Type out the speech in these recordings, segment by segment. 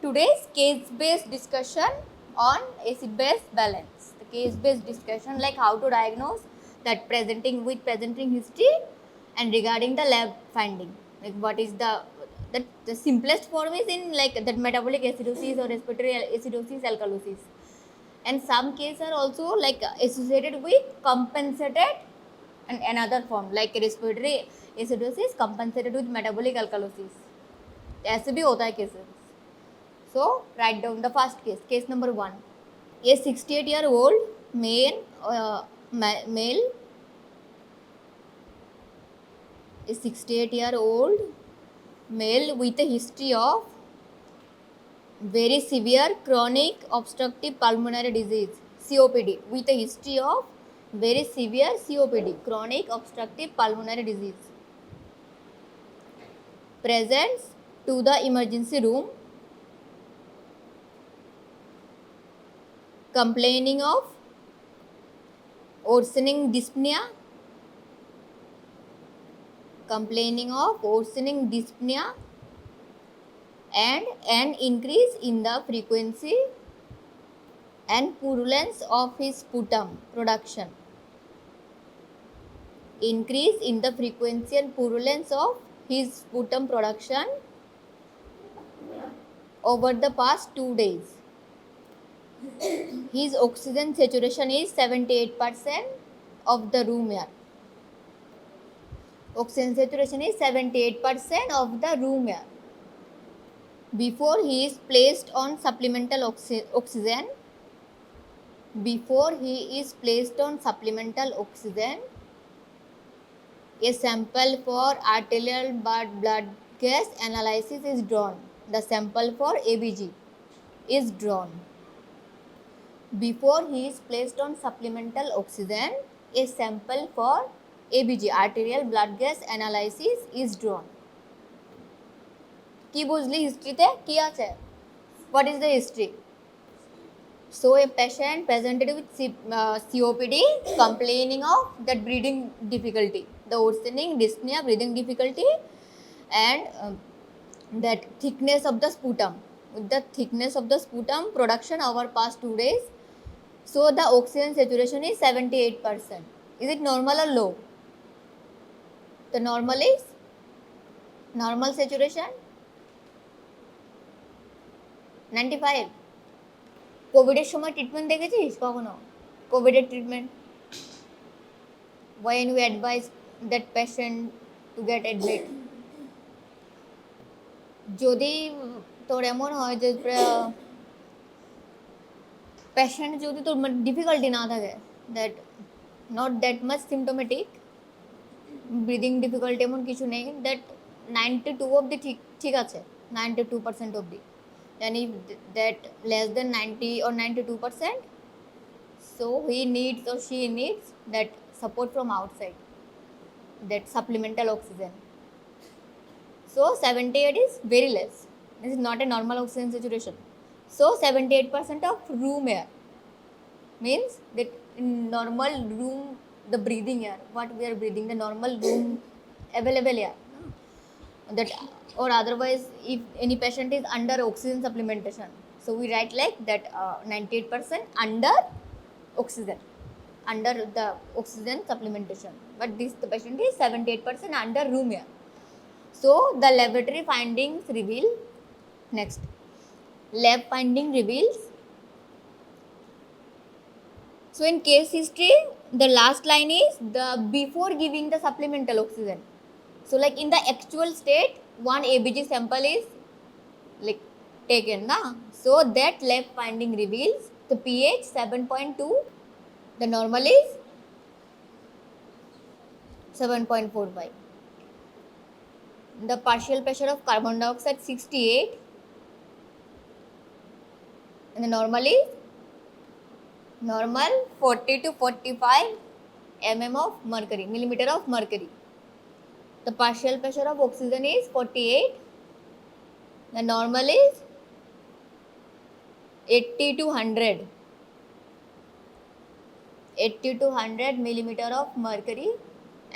today's case-based discussion on acid-base balance. The case-based discussion like how to diagnose that presenting history and regarding the lab finding. Like what is the simplest form is in like that metabolic acidosis or respiratory acidosis alkalosis. And some cases are also like associated with compensated and another form like respiratory acidosis compensated with metabolic alkalosis. ऐसे भी होता है cases. So write down the first case. Case number 1. A 68-year-old male, a 68-year-old male with a history of very severe chronic obstructive pulmonary disease COPD, with a history of very severe COPD, chronic obstructive pulmonary disease, presents to the emergency room complaining of worsening dyspnea and an increase in the frequency and purulence of his sputum production. Increase in the frequency and purulence of his sputum production over the past 2 days. His oxygen saturation is 78% of the room air. Oxygen saturation is 78% of the room air. Before he is placed on supplemental oxygen, a sample for arterial blood gas analysis is drawn. The sample for ABG is drawn. Before he is placed on supplemental oxygen, a sample for ABG, arterial blood gas analysis is drawn. কি বুঝলি হিস্ট্রিতে কি আছে? What is the history? So a patient presented with COPD complaining of that breathing difficulty, the worsening dyspnea, breathing difficulty, and that thickness of the sputum. With the thickness of the sputum production over past 2 days. So the oxygen saturation is 78%. Is it normal or low? The normal is normal saturation 95. কোভিডের সময় treatment দেখেছিস কখনো? কোভিডের treatment, when we advise that patient to get admit, যদি তোর এমন হয় যে পেশেন্ট যদি তোর ডিফিকাল্টি না থাকে, that not that much symptomatic, breathing difficulty এমন কিছু নেই, দ্যাট 92 অবধি ঠিক আছে, 92% অবধি, and if that less than 90 or 92%, so he needs or she needs that support from outside, that supplemental oxygen. So 78 is very less. This is not a normal oxygen saturation. So 78% of room air means that in normal room, the breathing air, what we are breathing, the normal room available air, that, or otherwise if any patient is under oxygen supplementation, so we write like that 98% under oxygen, under the oxygen supplementation, but the patient is 78% under room air. So the laboratory findings reveal, next lab finding reveals, so in case history the last line is the before giving the supplemental oxygen. So like in the actual state, one ABG sample is like taken, na? So that lab finding reveals the pH 7.2, the normal is 7.45. The partial pressure of carbon dioxide 68, and the normal is 40 to 45 millimeter of mercury. The partial pressure of oxygen is 48. The normal is 80 to 100. 80 to 100 millimeter of mercury,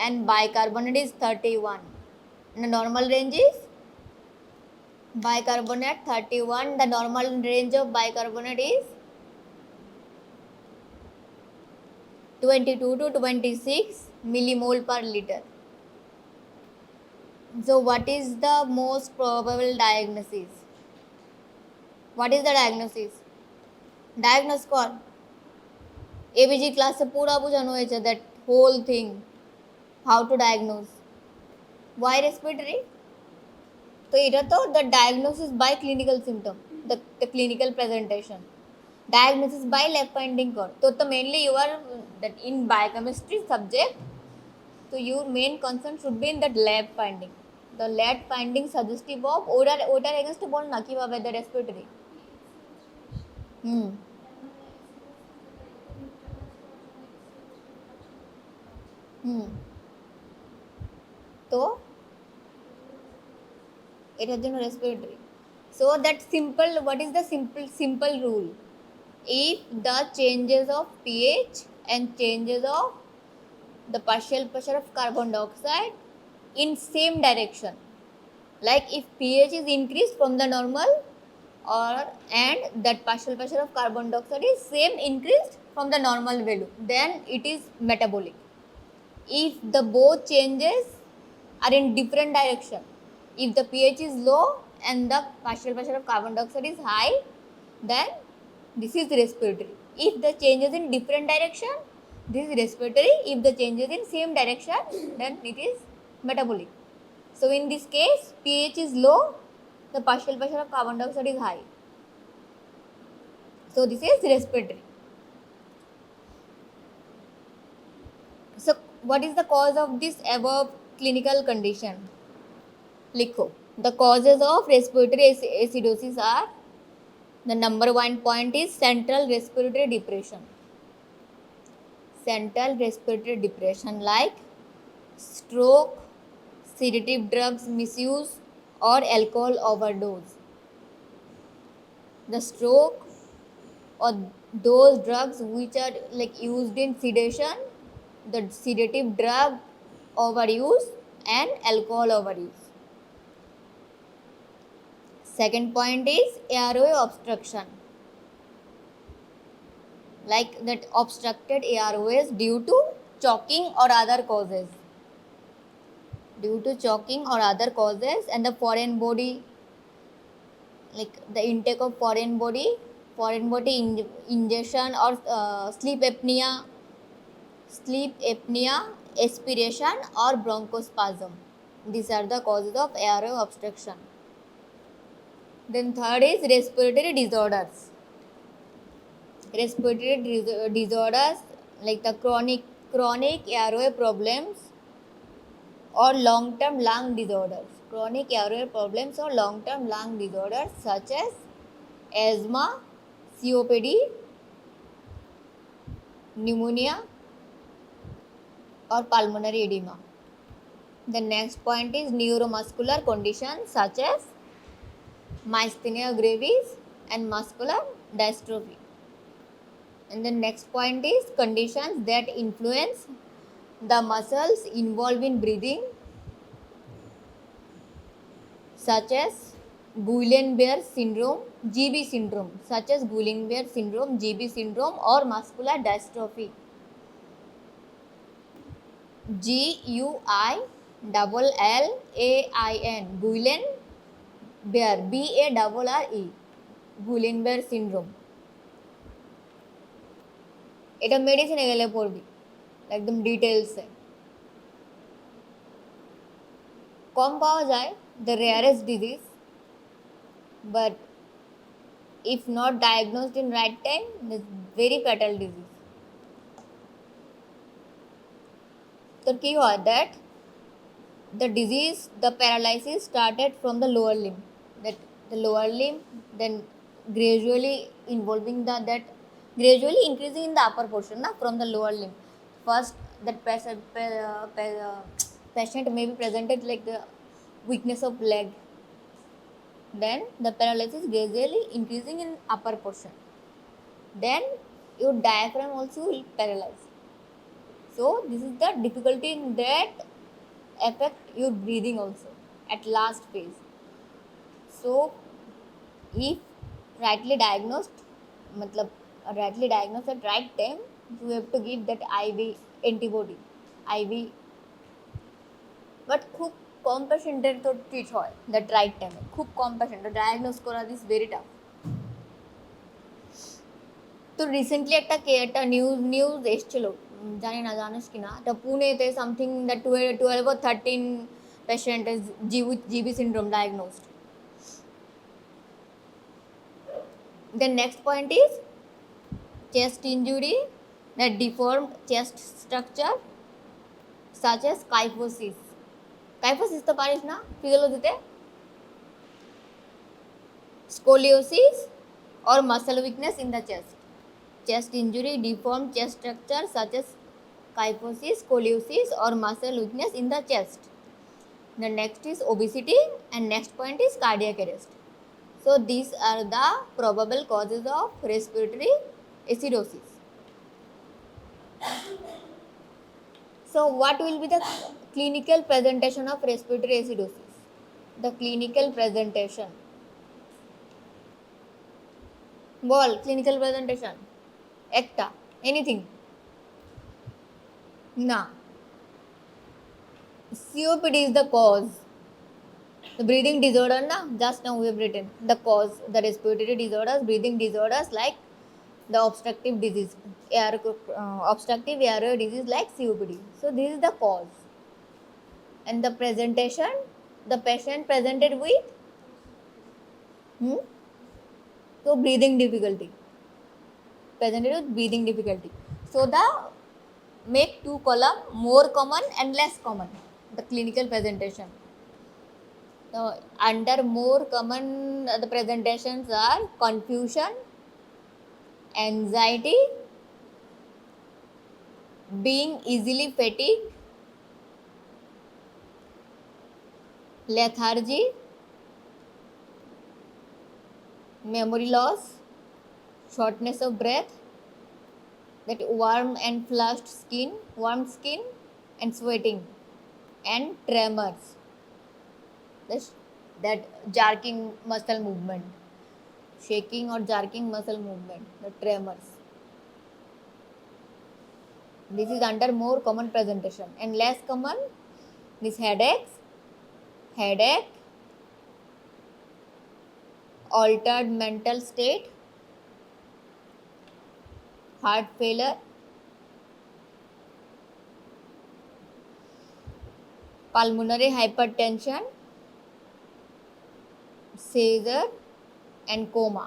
and bicarbonate is 31. And the normal range is Bicarbonate 31. The normal range of bicarbonate is 22 to 26 millimole per liter. So what is the most probable diagnosis? What is the diagnosis? Diagnose कौन? ABG class से पूरा पूछानो है that whole thing. How to diagnose? Why respiratory? So এটা তো the diagnosis by clinical symptom, the clinical presentation. Diagnosis by lab finding कौन? तो mainly you are that in biochemistry subject. So your main concern should be in that lab finding. The lab finding suggestive of odor against বল না কিভাবে the respiratory. হুম হুম তো এটার জন্য respiratory. So that simple, what is the simple rule? If the changes of pH and changes of the partial pressure of carbon dioxide in same direction, like if pH is increased from the normal or and that partial pressure of carbon dioxide is same increased from the normal value, then it is metabolic. If the both changes are in different direction, if the pH is low and the partial pressure of carbon dioxide is high, then this is respiratory. If the changes in different direction, this is respiratory. If the changes in same direction, then it is metabolic. So in this case, pH is low, the partial pressure of carbon dioxide is high. So this is respiratory. So what is the cause of this above clinical condition? Likho. The causes of respiratory acidosis are, the number 1 point is central respiratory depression. Central respiratory depression like stroke, sedative drugs misuse or alcohol overdose. The stroke or those drugs which are like used in sedation, the sedative drug overuse and alcohol overuse. Second point is airway obstruction, like that obstructed airways due to choking or other causes. Due to choking or other causes, and the foreign body, like the intake of foreign body ingestion or sleep apnea, aspiration or bronchospasm. These are the causes of airway obstruction. Then third is respiratory disorders. Respiratory disorders like the chronic airway problems or long-term lung disorders. Chronic airway problems or long-term lung disorders such as asthma, COPD, pneumonia or pulmonary edema. The next point is neuromuscular conditions such as myasthenia gravis and muscular dystrophy. And the next point is conditions that influence the muscles involved in breathing such as Guillain-Barré syndrome, GB syndrome, such as Guillain-Barré syndrome, GB syndrome or muscular dystrophy. GUILLAIN, Guillain-Barré, BARRE, Guillain-Barré syndrome. এটা মেডিসিনে গেলে পড়বি একদম ডিটেলসে। কম পাওয়া যায়, the rarest disease, but if not diagnosed in right time, it's very fatal disease. তো কি হয় that the disease, the paralysis started from the lower limb, that the lower limb then gradually involving that gradually increasing in the upper portion from the lower limb. First that patient may be presented like the weakness of leg, then the paralysis gradually increasing in upper portion, then your diaphragm also will paralyze. So this is the difficulty in that affect your breathing also at last phase. So if rightly diagnosed, matlab rightly diagnosed at right time, you have to give that IV antibody, IV. But খুব কম পেশেন্টের তো treat হয় that right টাইমে, খুব কম patient diagnose করা this very tough. তো recently একটা নিউজ এসেছিল, জানি না জানিস কি না, এটা পুনেতে something that 12 or 13 patient is GB syndrome diagnosed. The next point is chest injury that deformed chest structure such as kyphosis. Kyphosis তো পারিস না ফিজিওলজিতে? Scoliosis or muscle weakness in the chest. Chest injury deformed chest structure such as kyphosis, scoliosis or muscle weakness in the chest. The next is obesity and next point is cardiac arrest. So these are the probable causes of respiratory acidosis. So what will be the clinical presentation of respiratory acidosis? The clinical presentation. Ball clinical presentation একটা, anything না। COPD is the cause. The breathing disorder na, just now we have written the cause, the respiratory disorders, breathing disorders like the obstructive disease, obstructive airway disease like COPD. So this is the cause. And the presentation, the patient presented with so breathing difficulty, presented with breathing difficulty. So the make two column, more common and less common, the clinical presentation. So under more common, the presentations are confusion, anxiety, being easily fatigued, lethargy, memory loss, shortness of breath, that warm skin and sweating, and tremors, that jerking muscle movement, shaking or jerking muscle movement, the tremors. This is under more common presentation. And less common, this headache, altered mental state, heart failure, pulmonary hypertension, seizure and coma.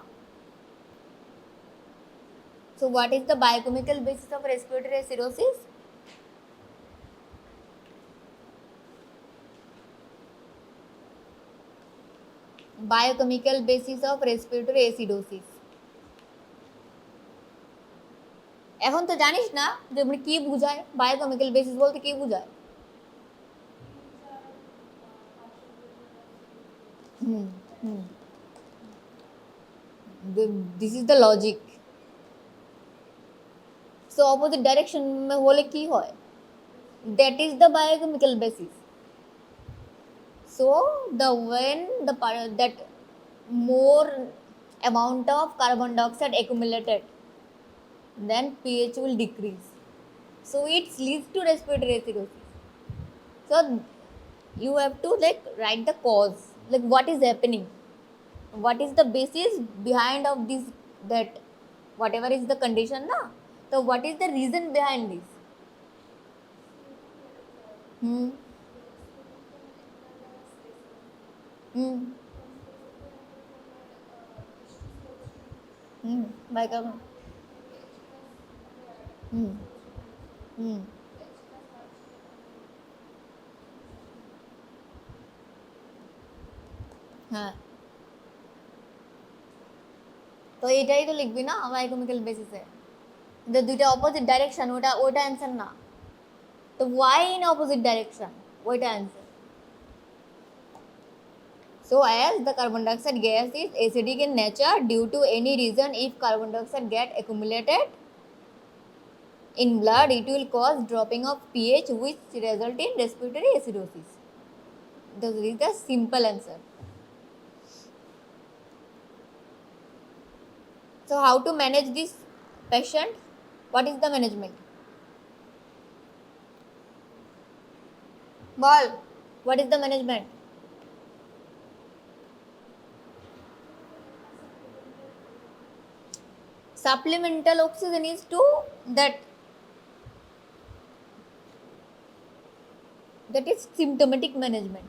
So what is the biochemical basis of respiratory acidosis? Biochemical basis of respiratory acidosis. এখন তো জানিস না যে মানে কি বোঝায় biochemical basis বলতে, কি বোঝায়? This is the logic. So opposite direction में होले की होय? That is the biochemical basis. So that more amount of carbon dioxide accumulated, then pH will decrease. So it leads to respiratory acidosis. So you have to like write the cause, like what is happening, what is the basis behind of this, that whatever is the condition na, so what is the reason behind this? Bicarbonate. হ্যাঁ, তো এটাই তো লিখবি না biochemical বেসিসে, যে দুইটা opposite direction, ওটা অ্যান্সার না, তো ওয়াই ইন অপোজিট ডাইরেকশন, ওইটা answer. So as the carbon dioxide gas is acidic in nature due to any reason, if carbon dioxide get accumulated in blood, it will cause dropping of pH which result in respiratory acidosis. This is the simple answer. So how to manage this patient? What is the management? Ball, what is the management? Supplemental oxygen is to that is symptomatic management.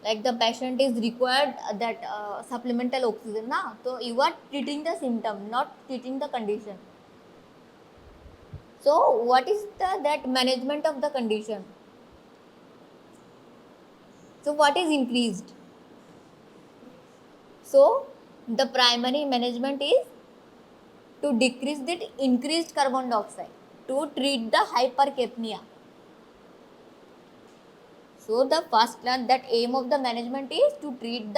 Like the patient is required that supplemental oxygen, na? So you are treating the symptom, not treating the condition. So what is the that management of the condition? So what is increased? So the primary management is to decrease the increased carbon dioxide to treat the hypercapnia. So the first that aim of the management is to correct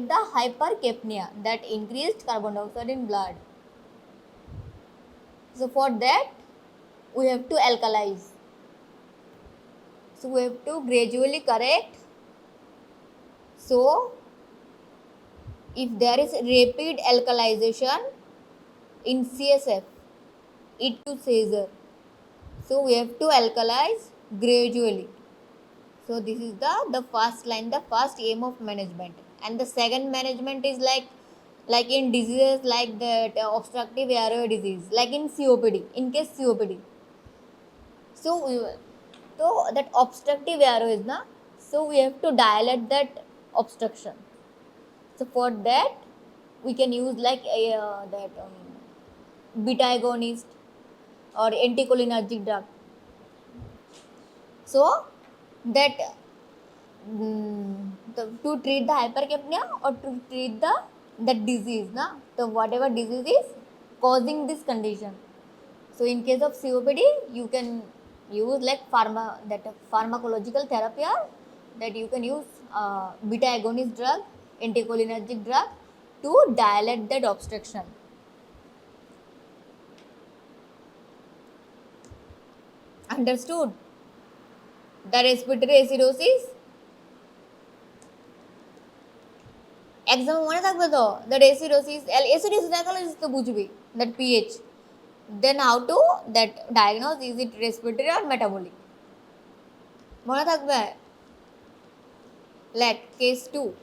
the hypercapnia, that increased carbon dioxide in blood. So for that we have to alkalize. So we have to gradually correct. So if there is rapid alkalization in CSF, it to seizure. So we have to alkalize gradually. So this is the first line, the first aim of management. And the second management is like in diseases like that obstructive airway disease, like in COPD, in case COPD. So that obstructive airways, na, so we have to dilate that obstruction. So for that we can use like beta agonist or anticholinergic drug. So that to treat the hypercapnia or to treat the disease, na, so whatever disease is causing this condition. So in case of COPD, you can use like pharmacological therapy, or that you can use beta agonist drug, anticholinergic drug to dilate that obstruction. Understood? The respiratory acidosis. Exam মনে থাকবে তো, that acidosis alkalosis তো বুঝবি, that pH. Then how to that diagnose, is it respiratory or metabolic? মনে থাকবে? Let case 2.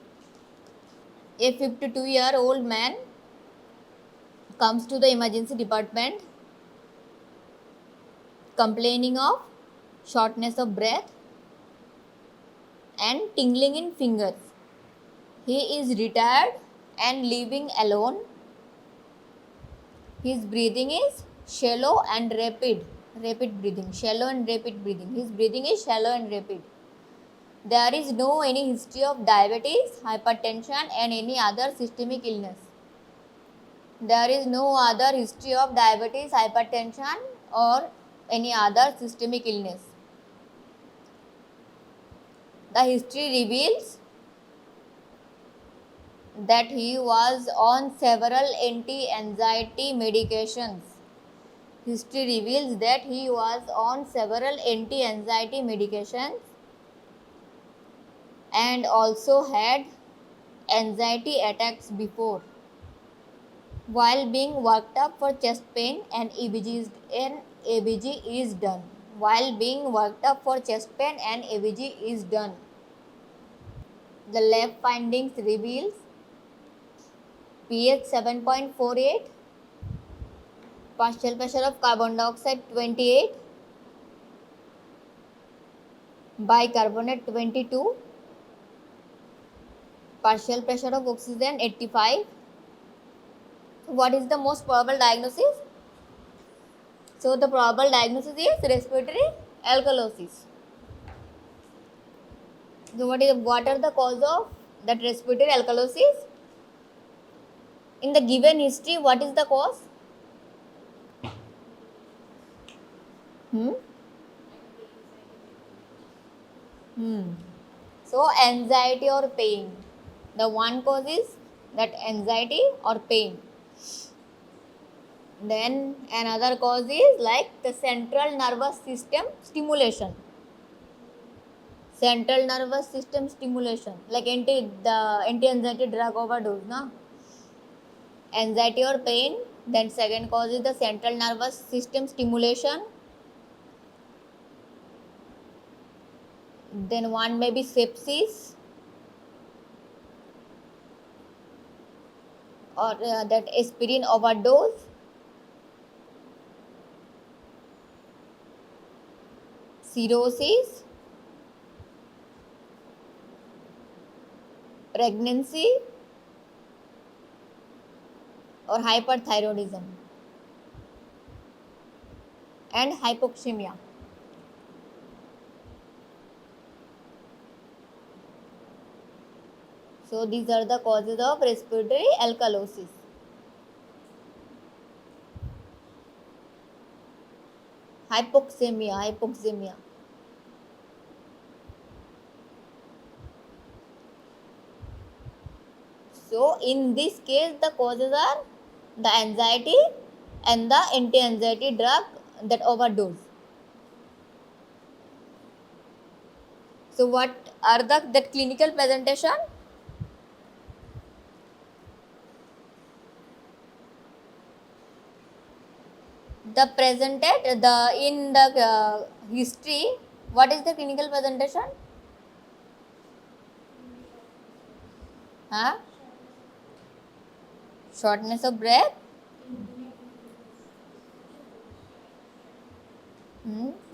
A 52-year-old man comes to the emergency department complaining of shortness of breath and tingling in fingers. He is retired and living alone. His breathing is shallow and rapid breathing, shallow and rapid breathing. His breathing is shallow and rapid. There is no any history of diabetes, hypertension and any other systemic illness. There is no other history of diabetes, hypertension or any other systemic illness. The history reveals that he was on several anti-anxiety medications. History reveals that he was on several anti-anxiety medications and also had anxiety attacks before. While being worked up for chest pain, an ABG is done. While being worked up for chest pain, an ABG is done. The lab findings reveals pH 7.48, partial pressure of carbon dioxide 28, bicarbonate 22, partial pressure of oxygen 85. What is the most probable diagnosis? So the probable diagnosis is respiratory alkalosis. So what are the cause of that respiratory alkalosis? In the given history, what is the cause? So anxiety or pain. The one cause is that anxiety or pain. Then another cause is like the central nervous system stimulation. Central nervous system stimulation, like the anti-anxiety drug overdose, na? anxiety or pain. Then second cause is the central nervous system stimulation. Then one may be sepsis, or that aspirin overdose, cirrhosis, pregnancy, or hyperthyroidism and hypoxemia. So these are the causes of respiratory alkalosis. Hypoxemia. So in this case, the causes are the anxiety and the anti-anxiety drug, that overdose. So what are the that clinical presentation? The presented the in the history. What is the clinical presentation? Huh? Shortness of breath.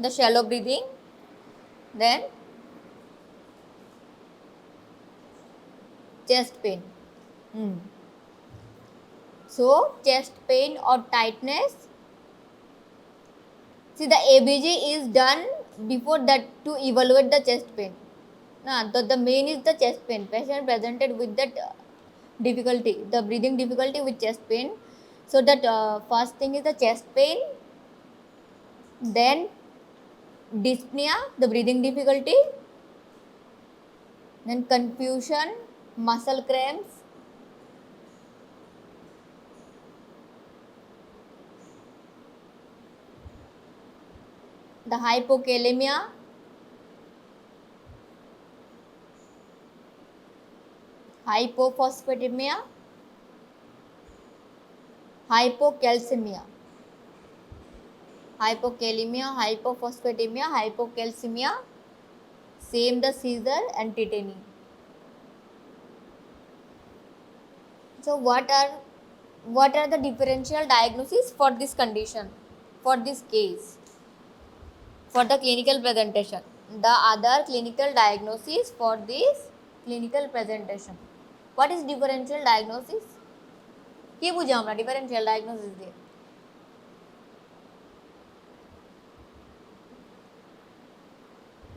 The shallow breathing. Then chest pain. So chest pain or tightness. See, the ABG is done before that to evaluate the chest pain. The main is the chest pain. Patient presented with that difficulty, the breathing difficulty with chest pain. So that first thing is the chest pain, then dyspnea, the breathing difficulty, then confusion, muscle cramps, the hypokalemia, hypophosphatemia, hypocalcemia, hypophosphatemia, hypocalcemia, same the seizure and tetany. So what are the differential diagnoses for this condition, for this case, for the clinical presentation? The other clinical diagnosis for this clinical presentation. What is differential diagnosis? কি বুঝি আমরা differential diagnosis দিয়ে?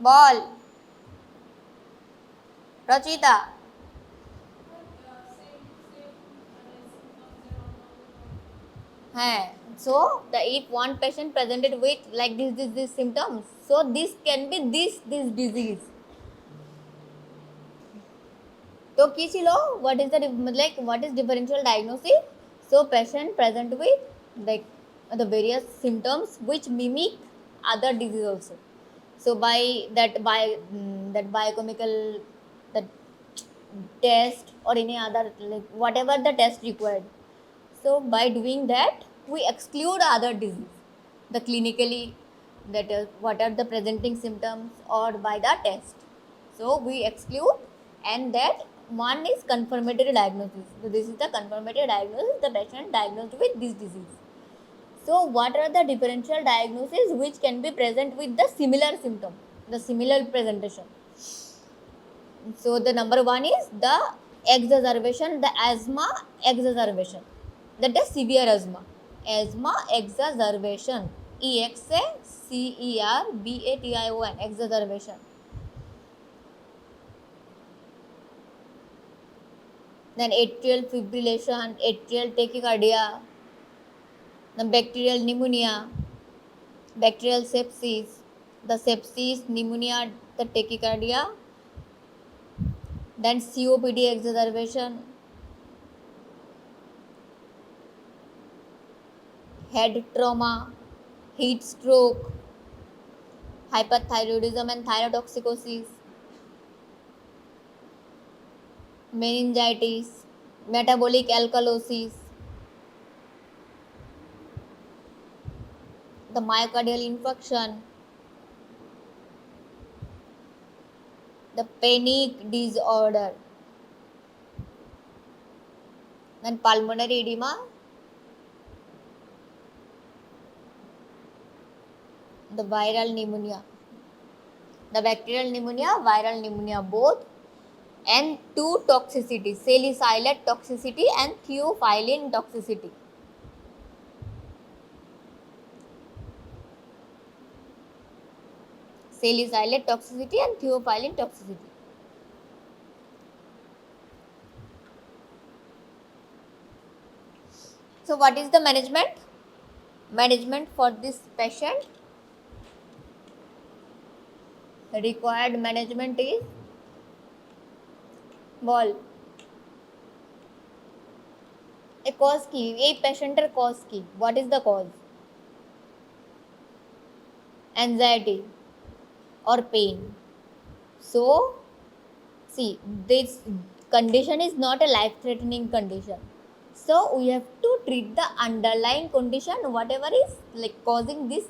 বল রচিতা। So if one patient presented with like this symptoms, so this can be this disease. तो কি ছিল? What is differential diagnosis? So patient present with like the various symptoms which mimic other disease also. So by that biochemical that test or any other, like whatever the test required. So by doing that, we exclude other disease, the clinically, that is what are the presenting symptoms or by the test. So we exclude, and that one is confirmatory diagnosis. So this is the confirmatory diagnosis, the patient diagnosed with this disease. So what are the differential diagnoses which can be present with the similar symptom, the similar presentation? So the number one is the exacerbation, the asthma exacerbation, that is severe asthma exacerbation, EXACERBATION, exacerbation. Then atrial fibrillation, atrial tachycardia, the bacterial pneumonia, bacterial sepsis, the sepsis, pneumonia, the tachycardia, then COPD exacerbation, head trauma, heat stroke, hyperthyroidism and thyrotoxicosis, meningitis, metabolic alkalosis, the myocardial infarction, the panic disorder, then pulmonary edema, the viral pneumonia, the bacterial pneumonia, viral pneumonia both, and two toxicities, salicylate toxicity and theophylline toxicity. Salicylate toxicity and theophylline toxicity. So what is the management? Management for this patient, required management is ball a cause কি এই পেশেন্টের cause কি, what is the cause? Anxiety or pain. So see, this condition is not a life threatening condition, so we have to treat the underlying condition, whatever is like causing this,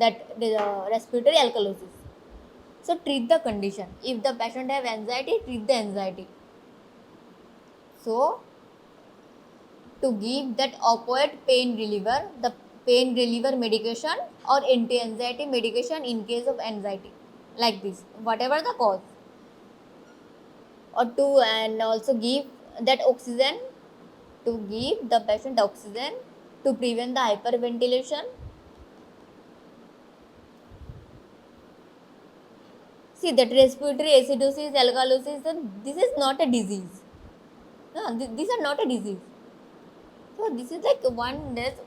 that the respiratory alkalosis. So treat the condition. If the patient have anxiety, treat the anxiety. So to give that opioid pain reliever, the pain reliever medication or anti-anxiety medication in case of anxiety, like this, whatever the cause. Or to, and also give that oxygen, to give the patient oxygen to prevent the hyperventilation. See, that respiratory acidosis, alkalosis, this is not a disease. No, these are not a disease. So this is like one, there's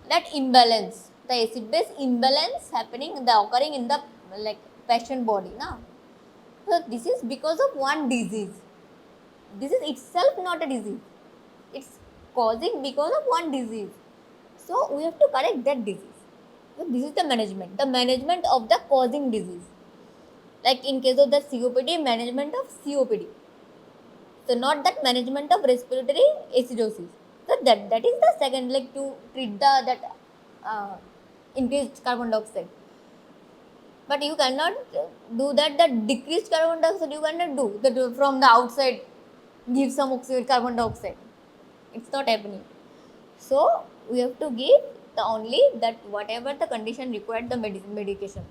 that imbalance, the acid base imbalance happening, the occurring in the like patient body, na. So this is because of one disease. This is itself not a disease, it's causing because of one disease. So we have to correct that disease. So this is the management of the causing disease. Like in case of the COPD, management of COPD. So not that management of respiratory acidosis. So that is the second, like to treat the that increased carbon dioxide. But you cannot do that decreased carbon dioxide, you cannot do that from the outside give some oxide carbon dioxide. It's not happening. So we have to give the only that whatever the condition required the medication.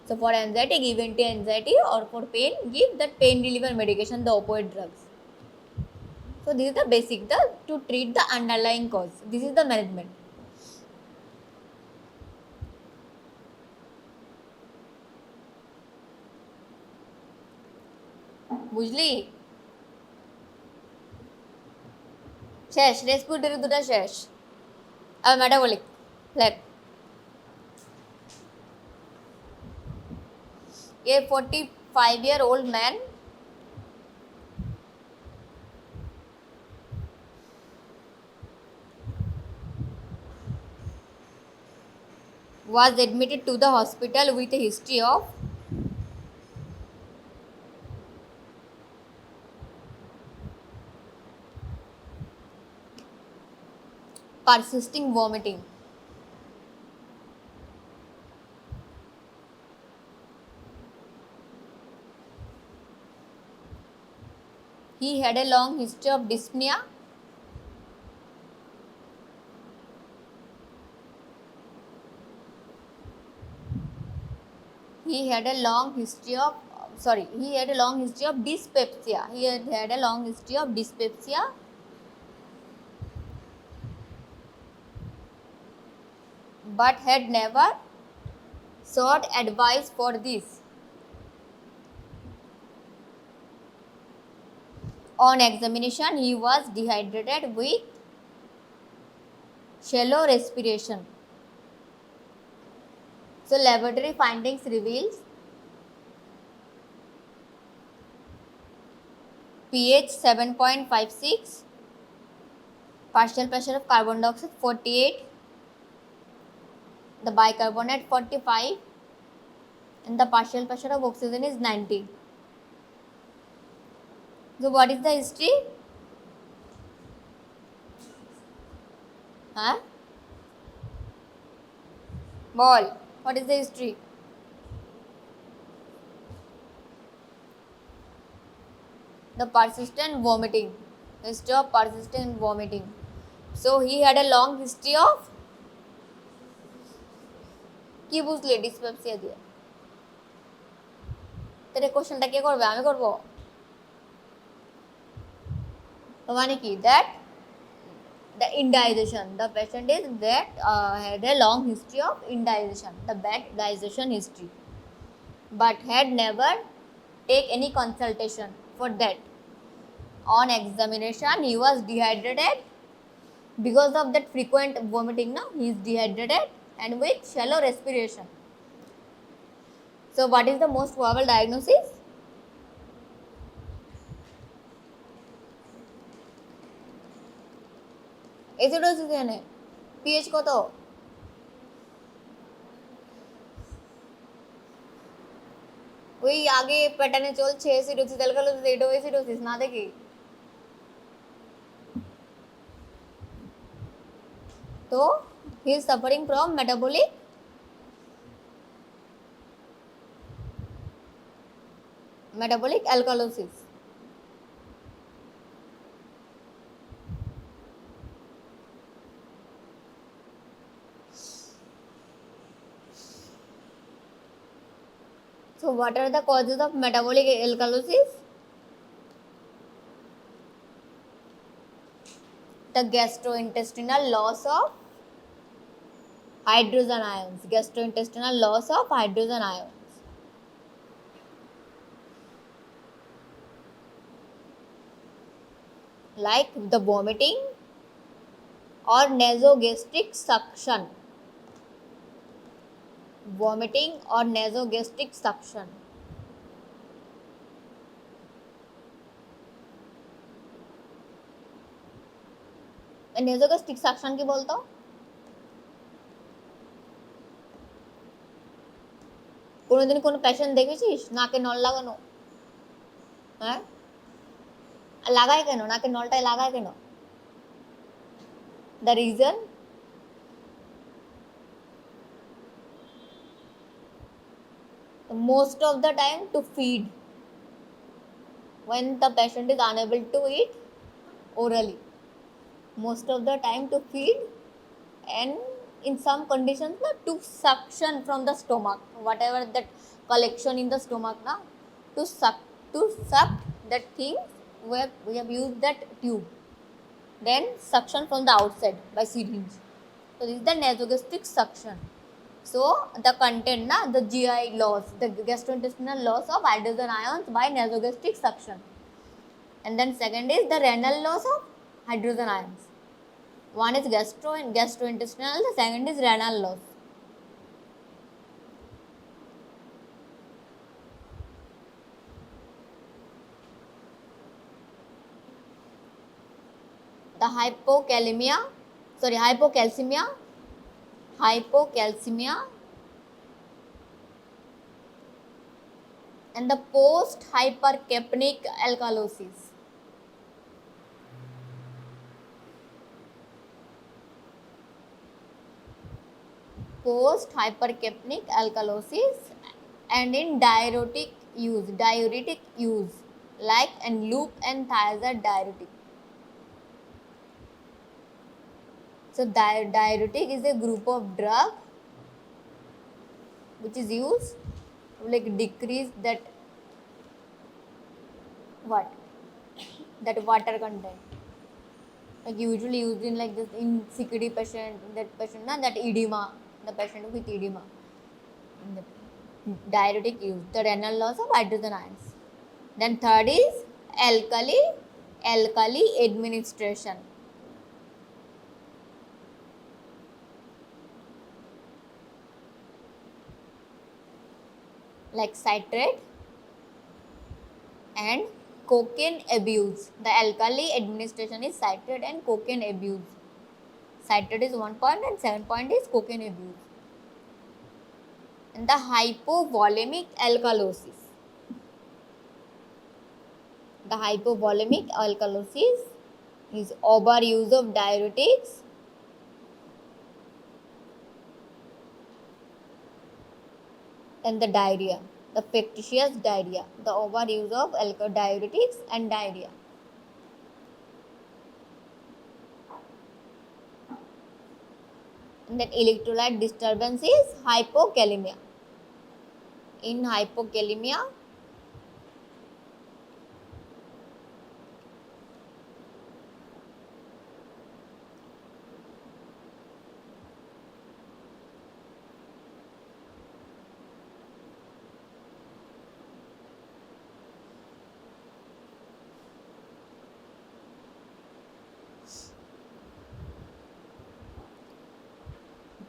So for anxiety, give anti-anxiety, or for pain, give that pain reliever medication, the opioid drugs. So this is the basic, to treat the underlying cause. This is the management. বুঝলি? শেষ, respiratory দুটো শেষ, আর metabolic flat. A 45-year-old man was admitted to the hospital with a history of persisting vomiting. He had a long history of dyspnea. He had a long history of dyspepsia. He had a long history of dyspepsia. But had never sought advice for this. On examination, he was dehydrated with shallow respiration. So laboratory findings reveals pH 7.56, partial pressure of carbon dioxide 48, the bicarbonate 45, and the partial pressure of oxygen is 90. So what is the history? Huh? Ball. What is the history? The persistent vomiting. History of persistent vomiting. So he had a long history of কি বুঝলি dyspepsia দিয়ে তাহলে কোশ্চেনটা কে করবে আমি করব মানে কি that the indigestion the patient is that had a long history of indigestion the bad digestion history but had never take any consultation for that on examination he was dehydrated because of that frequent vomiting now he is dehydrated and with shallow respiration. So what is the most probable diagnosis? Acidosis এখানে pH কত ওই আগে প্যাটার্নে চলছে acidosis alkalosis এটাও acidosis না দেখি তো he is suffering from metabolic alkalosis. So what are the causes of metabolic alkalosis? The gastrointestinal loss of hydrogen ions. Gastrointestinal loss of hydrogen ions. Like the vomiting or nasogastric suction. Vomiting or nasogastric suction. nasogastric suction কি বলতো কোনোদিন কোনো patient দেখেছিস নাকে নল লাগানো হ্যাঁ লাগায় কেন নাকে নলটায় লাগায় কেন the reason most of the time to feed when the patient is unable to eat orally most of the time to feed and in some conditions na, to suction from the stomach whatever that collection in the stomach na, to suck that thing we have used that tube then suction from the outside by syringe so this is the nasogastric suction so the content na the GI loss the gastrointestinal loss of hydrogen ions by nasogastric suction and then second is the renal loss of hydrogen ions one is gastrointestinal the second is renal loss the hypocalcemia and the post hypercapnic alkalosis post hypercapnic alkalosis and in diuretic use like and loop and thiazide diuretic so diuretic is a group of drug which is used to like decrease that water content like usually used in like this in CKD patient that patient na that edema the patient with edema diuretic use the renal loss of hydrogen ions then third is alkali administration like citrate and cocaine abuse the alkali administration is citrate and cocaine abuse citrate is 1 point and 7 point is cocaine abuse and the hypovolemic alkalosis is overuse of diuretics And the diarrhea, the factitious diarrhea, the overuse of diuretics and diarrhea. And then electrolyte disturbance is hypokalemia. In hypokalemia,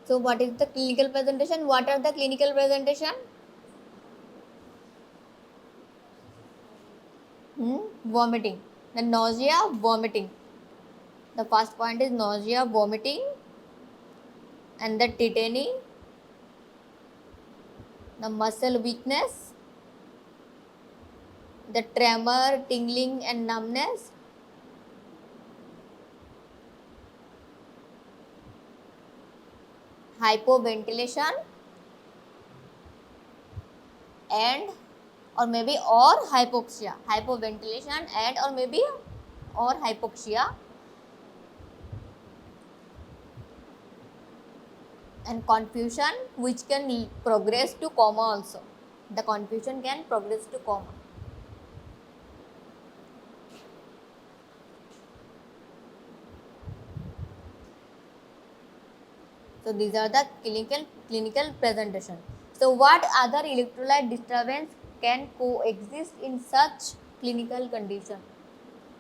so what is the clinical presentation? What are the clinical presentation? Vomiting. The nausea, vomiting. The first point is nausea, vomiting, and the tetany, the muscle weakness, the tremor, tingling, and numbness, hypoventilation, and or maybe or hypoxia. Hypoventilation and or maybe or hypoxia. And confusion, which can progress to coma also. The confusion can progress to coma. So these are the clinical presentation. So what other electrolyte disturbance can coexist in such clinical condition?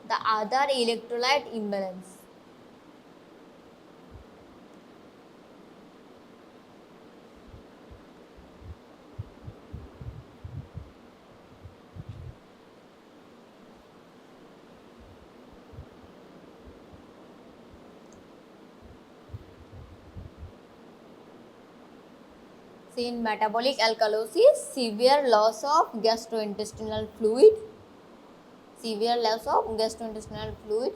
The other electrolyte imbalance. See, in metabolic alkalosis, severe loss of gastrointestinal fluid. Severe loss of gastrointestinal fluid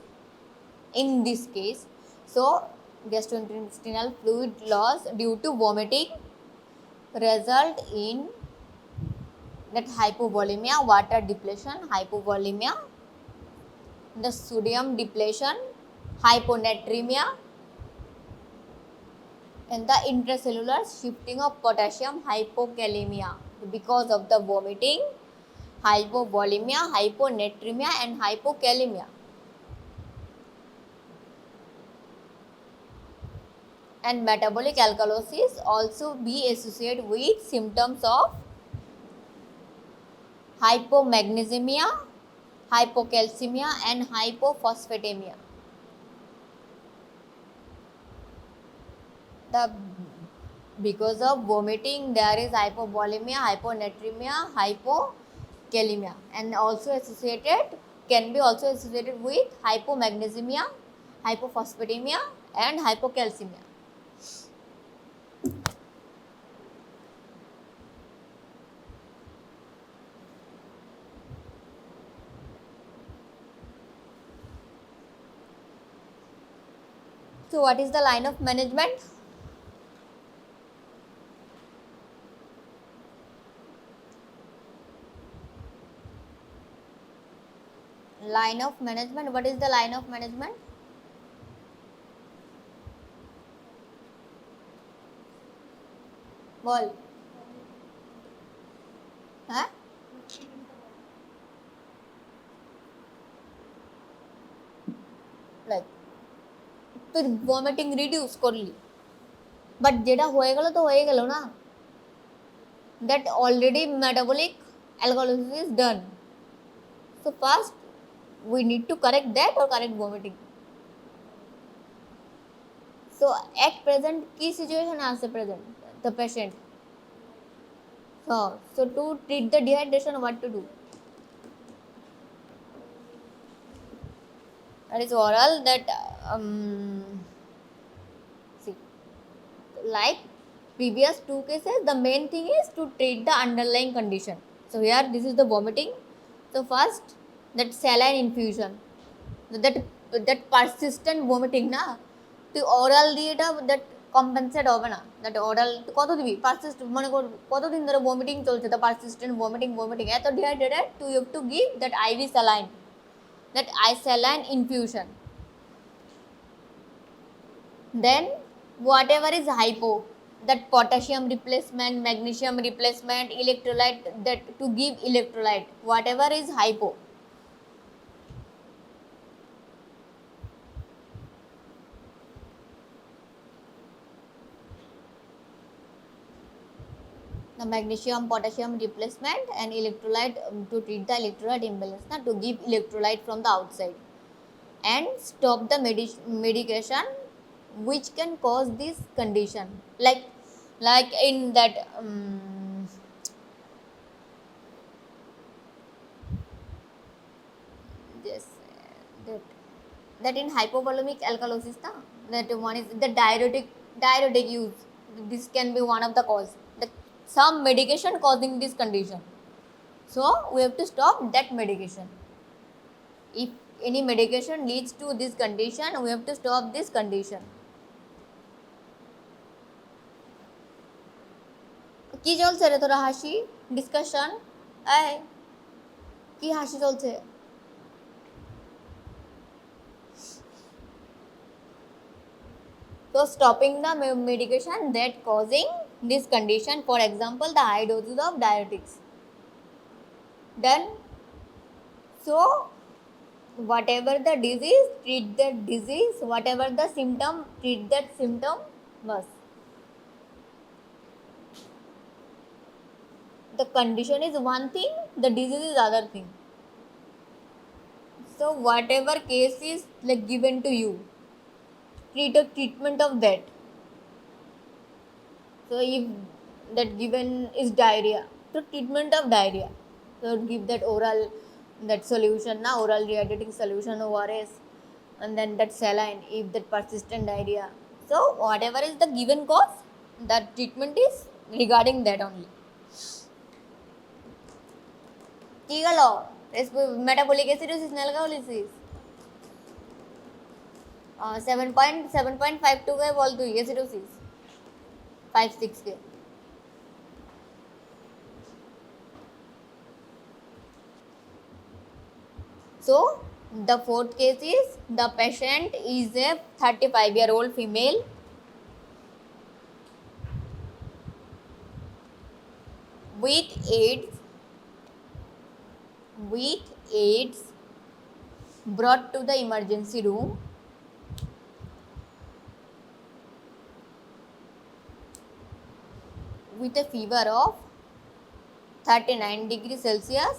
in this case. So, gastrointestinal fluid loss due to vomiting result in that hypovolemia, water depletion, hypovolemia, the sodium depletion, hyponatremia, and the intracellular shifting of potassium, hypokalemia because of the vomiting, hypovolemia, hyponatremia, and hypokalemia. And metabolic alkalosis also be associated with symptoms of hypomagnesemia, hypocalcemia, and hypophosphatemia. Because of vomiting, there is hypovolemia, hyponatremia, hypokalemia, and also can be also associated with hypomagnesemia, hypophosphatemia, and hypocalcemia. So what is the line of management? Line of management. What is the line of management? Ball. Huh? Like তো vomiting reduce করলি but যেটা হয়ে গেল তো হয়ে গেল না that already metabolic alkalosis is done. So first we need to correct that or correct vomiting. So at present key situation as the present the patient. So to treat the dehydration what to do? That is oral that see like previous two cases the main thing is to treat the underlying condition. So here this is the vomiting. So first that saline infusion that persistent vomiting na to oral dieta that compensate হবে না, that oral কত দিবি persist, মনে কর কতদিন ধরে vomiting চলছে, the persistent vomiting এত dehydrated, to you have to give that IV saline, that I saline infusion. Then whatever is hypo, that potassium replacement, magnesium replacement, electrolyte, that to give electrolyte, whatever is hypo, the magnesium potassium replacement and electrolyte, to treat the electrolyte imbalance, na, to give electrolyte from the outside and stop the medication which can cause this condition, like in that yes, that in hypovolemic alkalosis, na, that one is the diuretic use, this can be one of the cause, the, some medication causing this condition, so we have to stop that medication. If any medication leads to this condition, we have to stop this condition. কি চলছে রে তোরা হাসি discussion, এই কি হাসি চলছে? So stopping the medication that causing this condition, for example the high doses of diuretics. Then so whatever the disease, treat that disease, whatever the symptom, treat that symptom, bas. The condition is one thing, the disease is other thing. So whatever case is like given to you, treat a treatment of that. So if that given is diarrhea, so treatment of diarrhea, so give that oral, that solution, na, oral rehydrating solution, ORS, and then that saline if that persistent diarrhea. So whatever is the given cause, that treatment is regarding that only. কি গেল metabolic acidosis না অ্যালকোহলিসিস 7.5 কে বল তুই acidosis 5-6 के। So the fourth case is the patient is a 35-year-old female with AIDS brought to the emergency room with a fever of 39 degrees Celsius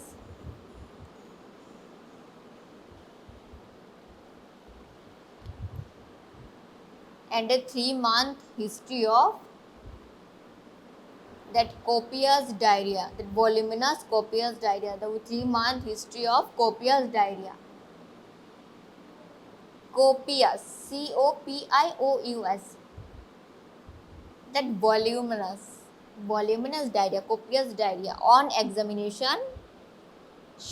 and a 3-month history of that copious diarrhea, that voluminous copious diarrhea, the 3-month history of copious diarrhea. Copious, COPIOUS, that voluminous diarrhea, copious diarrhea. On examination,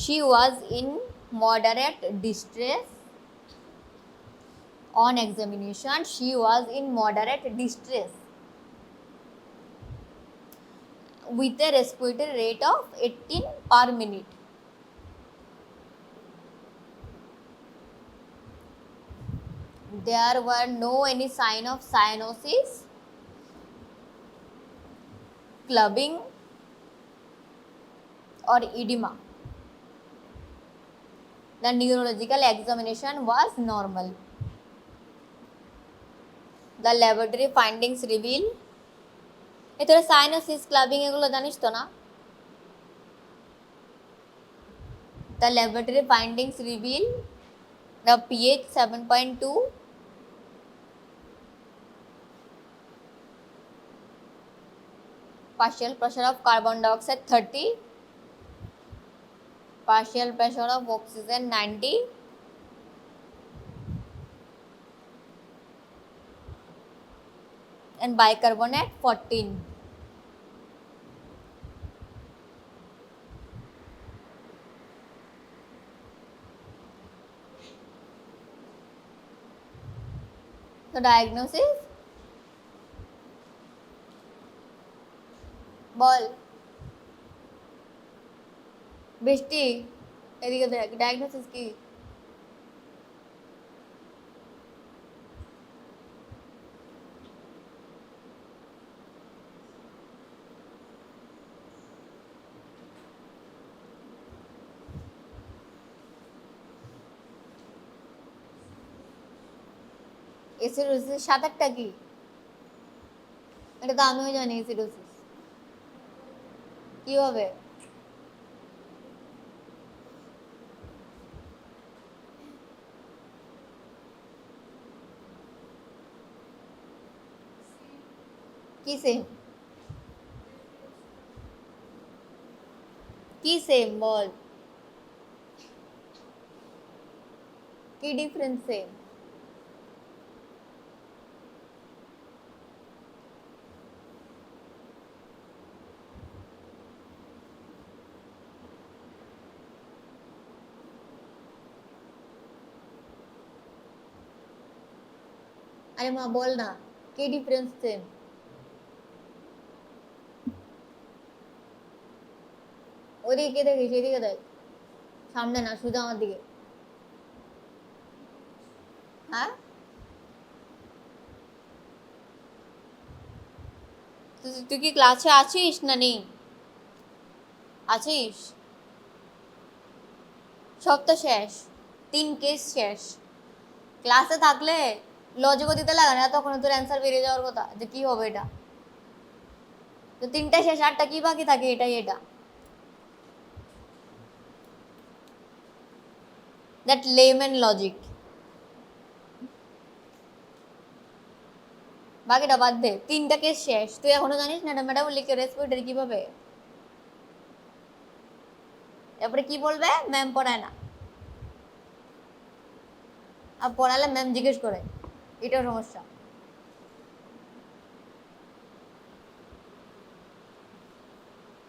she was in moderate distress. On examination, she was in moderate distress with a respiratory rate of 18 per minute. There were no any sign of cyanosis, clubbing or edema. The neurological examination was normal. The laboratory findings reveal, তোরা cyanosis clubbing এগুলো জানিস তো না? The laboratory findings reveal the pH 7.2, partial pressure of carbon dioxide 30, partial pressure of oxygen 90, and bicarbonate 14. So diagnosis, বল বৃষ্টি, এদিকে দেখ, diagnosis কি? Acidosis 7-8টা কি? এটা তো আমিও জানি এসিডোসিস কি হবে। কি সেম? কি সেম বল, কি ডিফারেন্স সেম? আরে মা বল না, কি ডিফারেন্স সেম? ওদিকে দেখিস, এদিকে দেখ, সামনে না, শুধু আমার দিকে। হ্যাঁ, তুই কি ক্লাসে আছিস না নেই? আছিস? সব তো শেষ, 3 কেস শেষ। ক্লাসে থাকলে লজিকও দিতে লাগে না, তখন তোর অ্যান্সার বেরিয়ে যাওয়ার কথা যে কি হবে এটা। তো 3টা শেষ, 8টা কি বাকি থাকে, এটাই এটা। That lemon logic. বাকিটা বাদ দে, 3টা কেস শেষ, তুই এখনো জানিস না এটা মেটাবলিক রেসপিরেটরি কিভাবে? তারপরে কি বলবে, ম্যাম পড়ায় না। আর পড়ালে ম্যাম জিজ্ঞেস করে, এটাও সমস্যা।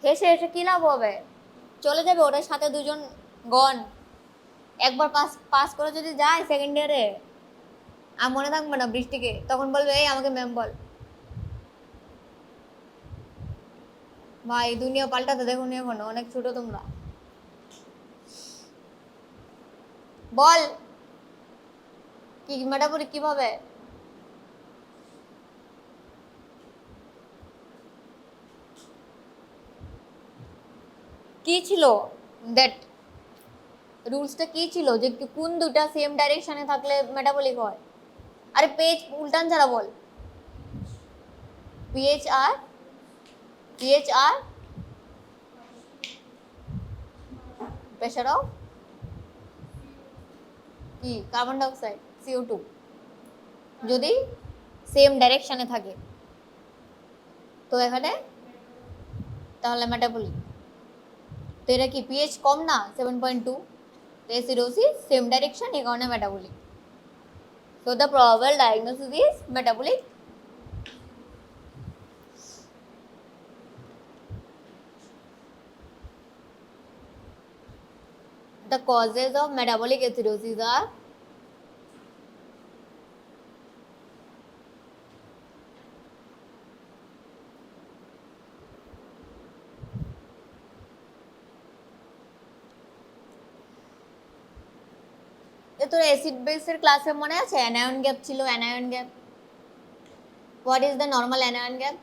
হেসে হেসে কি লাভ হবে? চলে যাবে ওটার সাথে দুজন গন। একবার পাস পাস করে যদি যায় সেকেন্ড ইয়ারে, আর মনে থাকবে না বৃষ্টিকে, তখন বলবে এই আমাকে ম্যাম বল। ভাই দুনিয়া পাল্টাতে দেখুন এখনো, অনেক ছোট তোমরা। বল কি মেটাবলিক কিভাবে? কি ছিল দ্যাট রুলসটা, কি ছিল যে কোন দুটা সেম ডাইরেকশনে থাকলে মেটাবলিক হয়? আরে পেজ উল্টান ছাড়া বল। পিএইচআর, পিএইচআর প্রেসার অফ কি কার্বন ডাইঅক্সাইড, CO2, যদি সেম ডাইরেকশনে থাকে তো এখানে তাহলে মেটাবলিক। তো এটা কি পিএইচ কম না 7.2, অ্যাসিডোসিস সেম ডাইরেকশন, এই কারণে metabolic. So the probable diagnosis is metabolic. The causes of metabolic acidosis are তোর অ্যাসিড বেসের ক্লাসে মনে আছে অ্যানায়ন গ্যাপ ছিল, anion gap. What is the normal anion gap?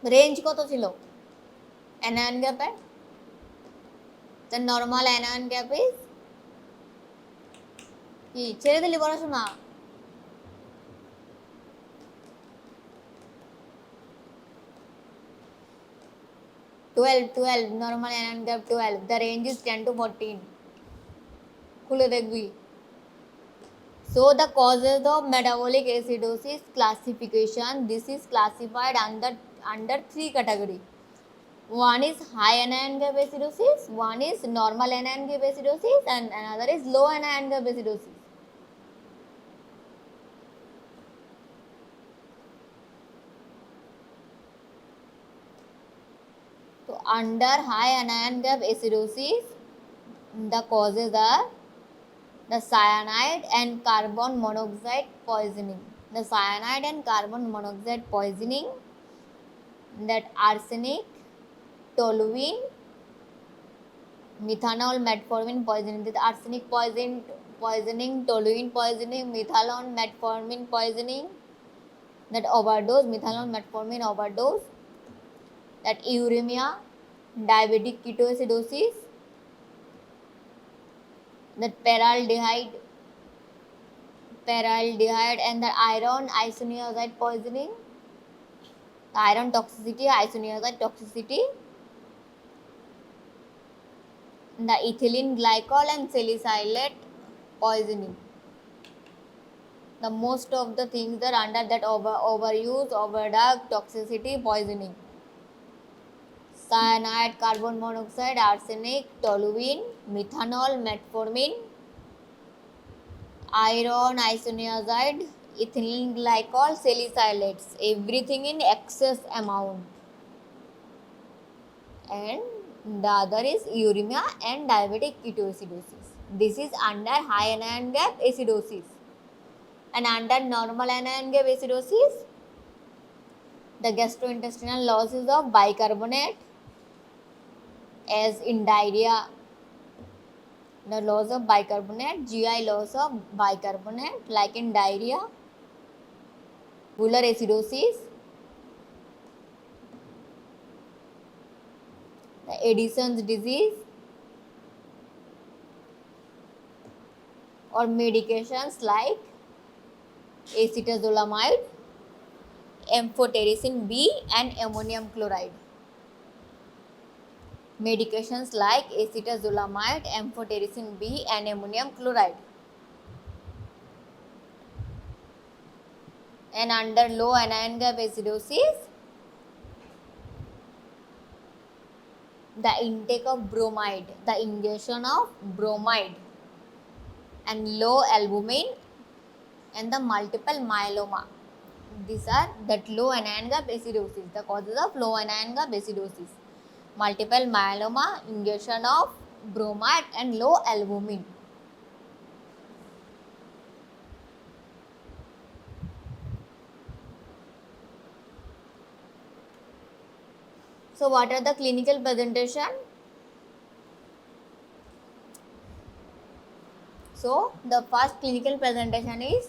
Range কত ছিল অ্যানায়ন গ্যাপের? The normal anion gap is কি? ছেড়ে দিলি পড়াশোনা? Twelve normal anion gap 12, the range is 10 to 14। খুলে দেখবি। So the causes of metabolic acidosis classification, this is classified under 3 category. One is high anion gap acidosis, one is normal anion gap acidosis, and another is low anion gap acidosis. So under high anion gap acidosis, the causes are The cyanide and carbon monoxide poisoning. The cyanide and carbon monoxide poisoning, that arsenic, toluene, methanol, metformin poisoning. The arsenic poisoning, toluene poisoning, methanol, metformin poisoning, that overdose, methanol, metformin overdose, that uremia, diabetic ketoacidosis, that paraldehyde and the iron isoniazide poisoning, the iron toxicity, isoniazide toxicity, the ethylene glycol and salicylate poisoning. The most of the things are under that overuse, overdose, toxicity, poisoning. Cyanide, carbon monoxide, arsenic, toluene, methanol, metformin, iron isoniazide, ethylene glycol, salicylates, everything in excess amount. And the other is uremia and diabetic ketoacidosis. This is under high anion gap acidosis. And under normal anion gap acidosis, the gastrointestinal losses of bicarbonate, as in diarrhea, the loss of bicarbonate, GI loss of bicarbonate, like in diarrhea, tubular acidosis, the Addison's disease, or medications like acetazolamide, amphotericin B and ammonium chloride. Medications like acetazolamide, amphotericin B and ammonium chloride. And under low anion gap acidosis, the intake of bromide, the ingestion of bromide, and low albumin and the multiple myeloma. These are that low anion gap acidosis, the causes of low anion gap acidosis. Multiple myeloma, ingestion of bromide and low albumin. So what are the clinical presentation? So the first clinical presentation is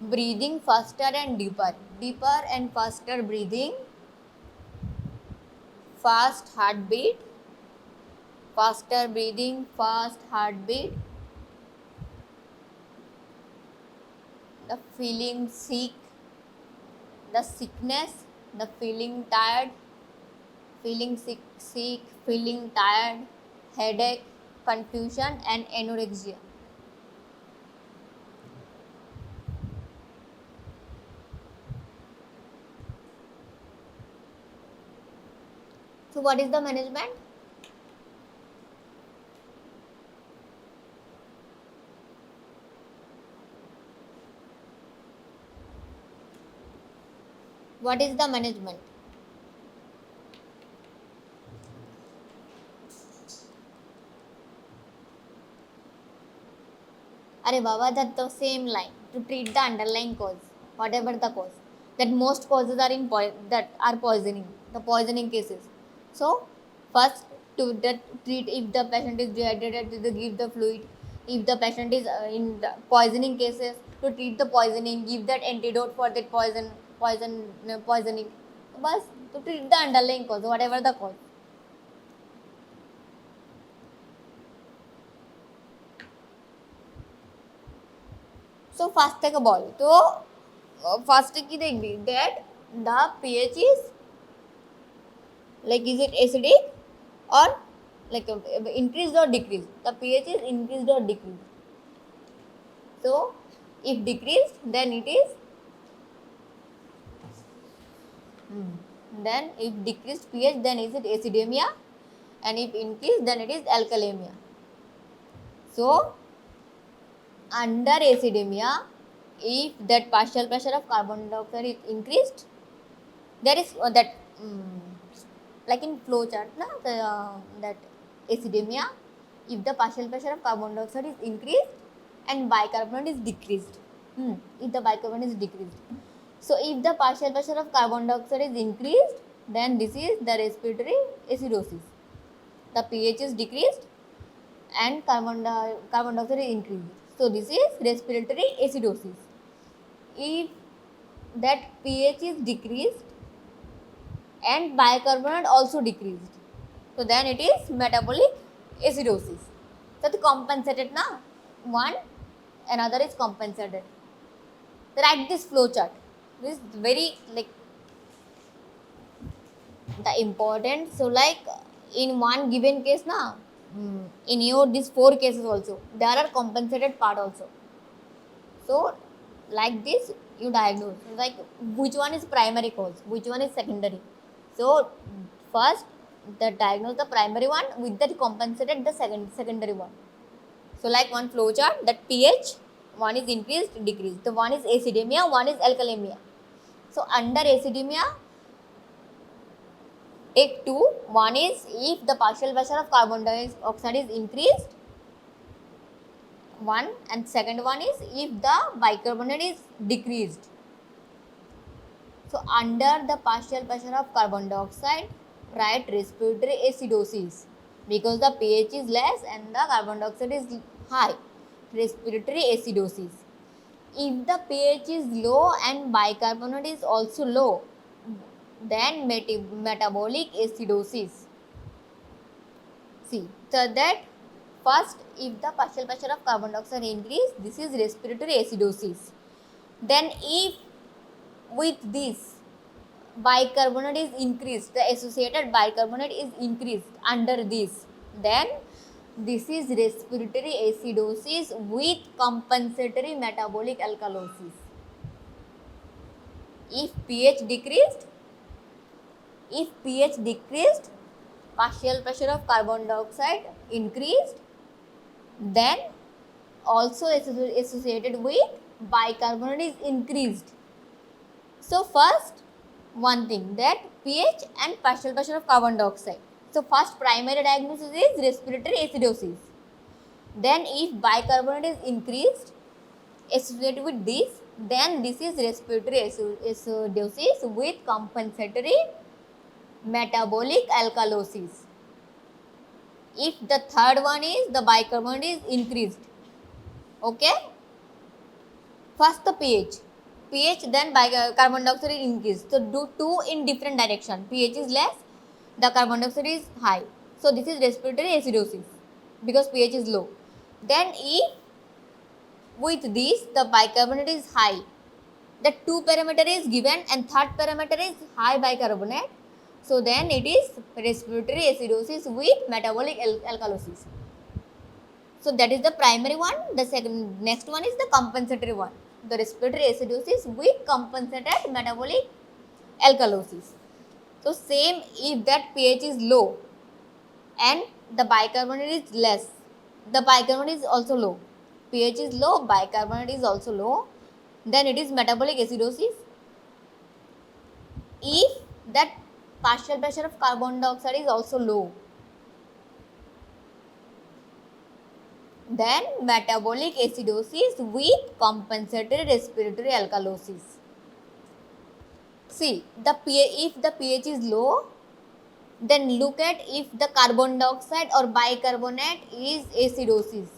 breathing faster and deeper. Deeper and faster breathing, fast heartbeat, faster breathing, fast heartbeat, the feeling sick, the sickness, the feeling tired, feeling sick, feeling tired, headache, confusion and anorexia. So what is the management? What is the management? Are Baba, that's the same line, to treat the underlying cause, whatever the cause. That most causes are that are poisoning, the poisoning cases. So first to treat, if the patient is dehydrated, to give the fluid. If the patient is in the poisoning cases, to treat the poisoning, give that antidote for that poisoning. Bas, to treat the underlying cause, whatever the cause. So first take a ball. So first की देंगे that the pH is like, is it acidic or like increased or decreased? The pH is increased or decreased. So if decreased, then it is then if decreased pH, then is it acidemia, and if increased, then it is alkalemia. So under acidemia, if that partial pressure of carbon dioxide is increased, there is that like in flow chart, that acidemia, if the partial pressure of carbon dioxide is increased and bicarbonate is decreased. If the bicarbonate is decreased. So if the partial pressure of carbon dioxide is increased, then this is the respiratory acidosis. The pH is decreased and carbon dioxide is increased. So this is respiratory acidosis. If that pH is decreased and bicarbonate also decreased, so then it is metabolic acidosis. So the compensated na one, another is compensated. Write this flow chart. This is very like the important. So like in one given case na, in your these 4 cases also there are compensated part also. So like this you diagnose like which one is primary cause, which one is secondary. So first the diagnose the primary one, with that compensated the secondary one. So like one flow chart, that pH, one is increased, decreased. The one is acidemia, one is alkalemia. So under acidemia, take two. One is if the partial pressure of carbon dioxide is increased, one, and second one is if the bicarbonate is decreased. So under the partial pressure of carbon dioxide, write respiratory acidosis because the pH is less and the carbon dioxide is high. Respiratory acidosis. If the pH is low and bicarbonate is also low, then metabolic acidosis. See, so that first, if the partial pressure of carbon dioxide increase, this is respiratory acidosis. Then if with this bicarbonate is increased, the associated bicarbonate is increased under this, then this is respiratory acidosis with compensatory metabolic alkalosis. If pH decreased, partial pressure of carbon dioxide increased, then also associated with bicarbonate is increased. So first one thing, that pH and partial pressure of carbon dioxide. So first primary diagnosis is respiratory acidosis. Then if bicarbonate is increased associated with this, then this is respiratory acidosis with compensatory metabolic alkalosis. If the third one is the bicarbonate is increased, okay, first the pH, then carbon dioxide is increased. So do two in different direction. pH is less, the carbon dioxide is high. So this is respiratory acidosis because pH is low. Then if with this the bicarbonate is high, the two parameter is given and third parameter is high bicarbonate. So then it is respiratory acidosis with metabolic alkalosis. So that is the primary one. The next one is the compensatory one. The respiratory acidosis with compensated metabolic alkalosis. So same, if that pH is low and the bicarbonate is less, the bicarbonate is also low. pH is low, bicarbonate is also low, then it is metabolic acidosis. If that partial pressure of carbon dioxide is also low, then metabolic acidosis with compensatory respiratory alkalosis. See, if the pH is low, then look at if the carbon dioxide or bicarbonate is acidosis.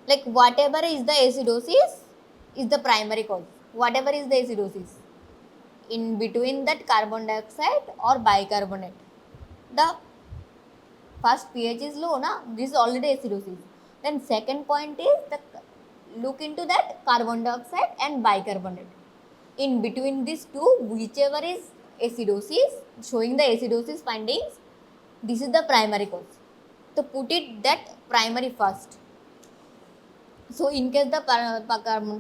Like whatever is the acidosis is the primary cause. Whatever is the acidosis in between that carbon dioxide or bicarbonate, the first pH is low, na? This is already acidosis. Then second point is look into that carbon dioxide and bicarbonate. In between these two, whichever is acidosis, showing the acidosis findings, this is the primary cause. So put it that primary first. So in case the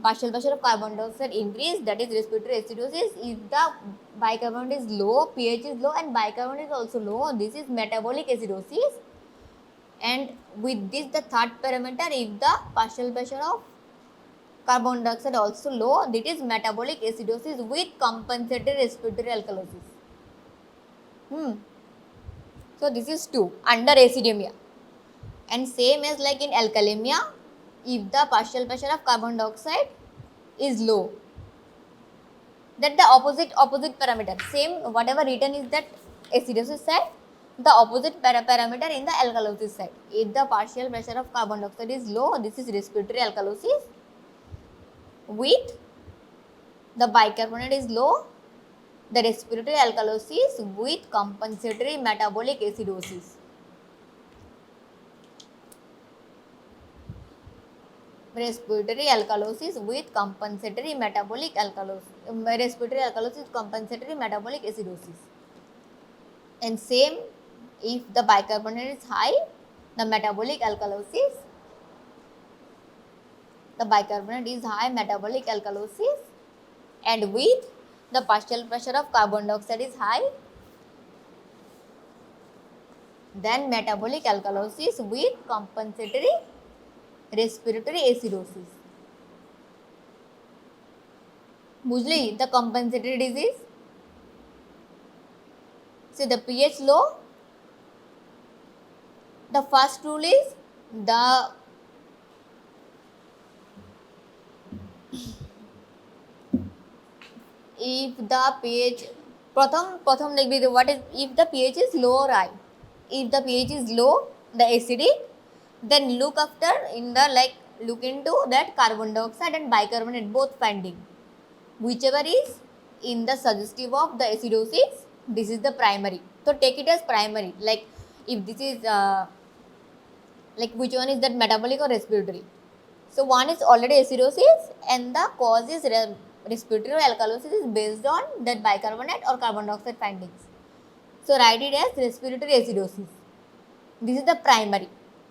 partial pressure of carbon dioxide increase, that is respiratory acidosis. If the bicarbonate is low, pH is low and bicarbonate is also low, this is metabolic acidosis. And with this the third parameter, if the partial pressure of carbon dioxide also low, that is metabolic acidosis with compensatory respiratory alkalosis. So this is 2 under acidemia. And same as like in alkalemia, if the partial pressure of carbon dioxide is low, that the opposite parameter, same whatever written is that acidosis side, the opposite parameter in the alkalosis side. If the partial pressure of carbon dioxide is low, this is respiratory alkalosis. With the bicarbonate is low, the respiratory alkalosis with compensatory metabolic acidosis. Respiratory alkalosis with compensatory metabolic alkalosis. Respiratory alkalosis compensatory metabolic acidosis. And same, if the bicarbonate is high, the metabolic alkalosis, the bicarbonate is high metabolic alkalosis, and with the partial pressure of carbon dioxide is high, then metabolic alkalosis with compensatory respiratory acidosis. Mostly the compensatory disease. See, the pH low, the first rule is the if the pH pratham like what is, if the pH is low or high. If the pH is low, the acidic, then look after in the look into that carbon dioxide and bicarbonate both finding, whichever is in the suggestive of the acidosis, this is the primary. So take it as primary. Like if this is like which one is that, metabolic or respiratory? So one is already acidosis and the cause is respiratory or alkalosis is based on that bicarbonate or carbon dioxide findings. So write it as respiratory acidosis. This is the primary,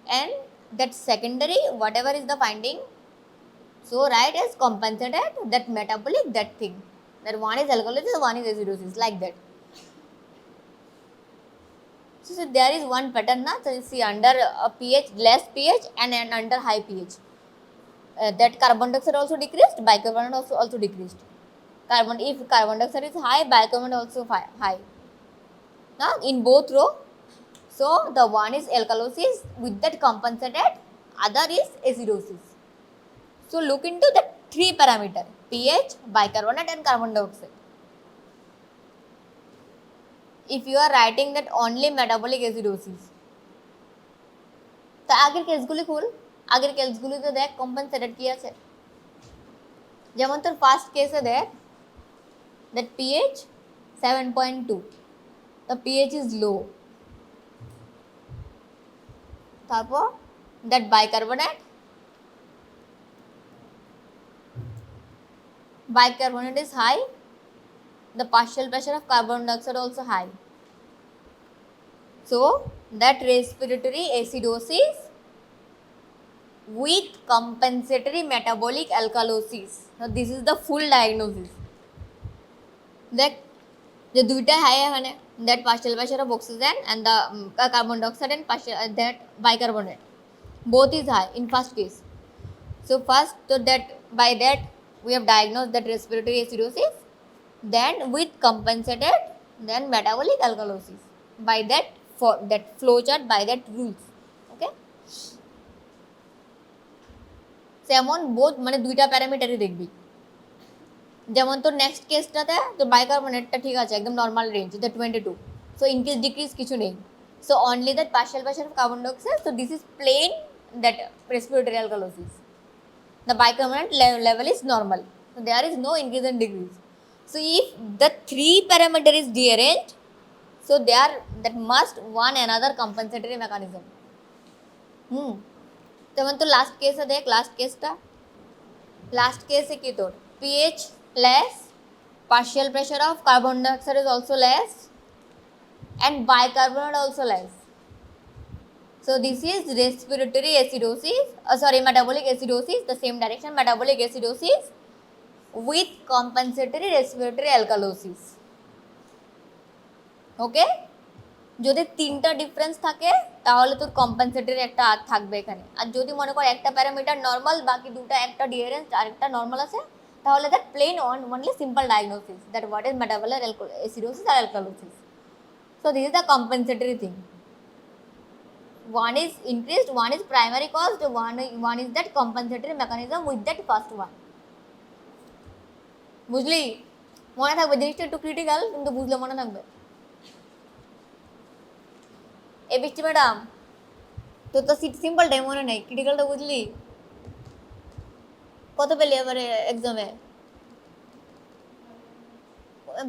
and that secondary whatever is the finding, so write as compensated, that metabolic, that thing, that one is alkalosis, one is acidosis, like that. So there is one pattern na. So you see, under a pH, less pH and under high pH, that carbon dioxide also decreased, bicarbonate also decreased. If carbon dioxide is high, bicarbonate also high. Now in both row, so the one is alkalosis with that compensated, other is acidosis. So look into the three parameter, pH, bicarbonate and carbon dioxide. If you are writing that only metabolic acidosis, তো আগের কেসগুলি খুল, আগের কেসগুলিতে দেখ compensated কি আছে। যেমন তোর ফার্স্ট কেসে দেখ that pH 7.2, the pH is low, তারপর that bicarbonate is high, the partial pressure of carbon dioxide also high. So that respiratory acidosis with compensatory metabolic alkalosis. So this is the full diagnosis. That the duita high hai, that partial pressure of oxygen and the carbon dioxide and partial that bicarbonate both is high in first case. So first, so that by that we have diagnosed that respiratory acidosis, then with compensated, then metabolic alkalosis, by that for that flow chart, by that rules. Okay, যেমন বোধ মানে দুইটা প্যারামিটারই দেখবি। যেমন তোর next কেসটাতে তোর বাইকার্বনেটটা ঠিক আছে, একদম normal range, the 22, so increase decrease কিছু নেই, so only that partial pressure of carbon dioxide, so this is plain that respiratory alkalosis, the bicarbonate level is normal, so there is no increase and decrease. So if the three parameter is dearranged, so there that must one another compensatory mechanism. যেমন তো last কেসে দেখ, last কেসে কি তোর pH less, partial pressure of carbon dioxide is also less and bicarbonate also less. So this is respiratory acidosis, metabolic acidosis, the same direction, metabolic acidosis with compensatory respiratory alkalosis. Okay, যদি তিনটা difference থাকে তাহলে তোর compensatory একটা থাকবে এখানে, আর যদি মনে কর একটা প্যারামিটার নর্মাল, বাকি দুটো একটা ডিফারেন্স আর একটা নর্মাল আছে, তাহলে that plain only simple diagnosis that what is metabolic acidosis or alkalosis. So this is the compensatory thing. one is increased, one is primary cost, one is that compensatory mechanism with that first one. বুঝলি? মনে থাকবে, জিনিসটা একটু critical, কিন্তু বুঝলে মনে থাকবে। এ বৃষ্টি ম্যাডাম, তোর তো সিম্পলটাই মনে নেই, ক্রিটিক্যালটা বুঝলি? কত পেলি এবারে এক্সামে?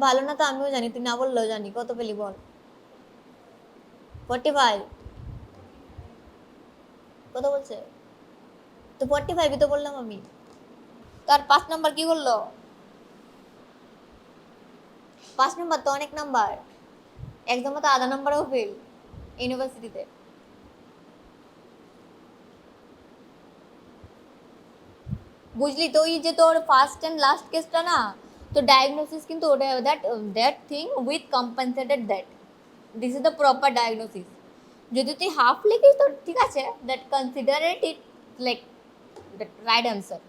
ভালো না তো আমিও জানি, তুই না বললেও জানি। কত পেলি বল? 45? কত বলছে? তো 45ই তো বললাম আমি। তার 5 নাম্বার কি করলো? 5 নাম্বার তো অনেক নাম্বার, একদম তো আধা নাম্বারও ফেল ইউনিভার্সিটিতে। বুঝলি তো? ওই যে তোর ফার্স্ট অ্যান্ড লাস্ট কেসটা না, তো ডায়াগনোসিস কিন্তু ওটা, that thing with compensated, that this is the proper diagnosis. যদি তুই হাফ লিখিস তো ঠিক আছে, that consider it like that right answer,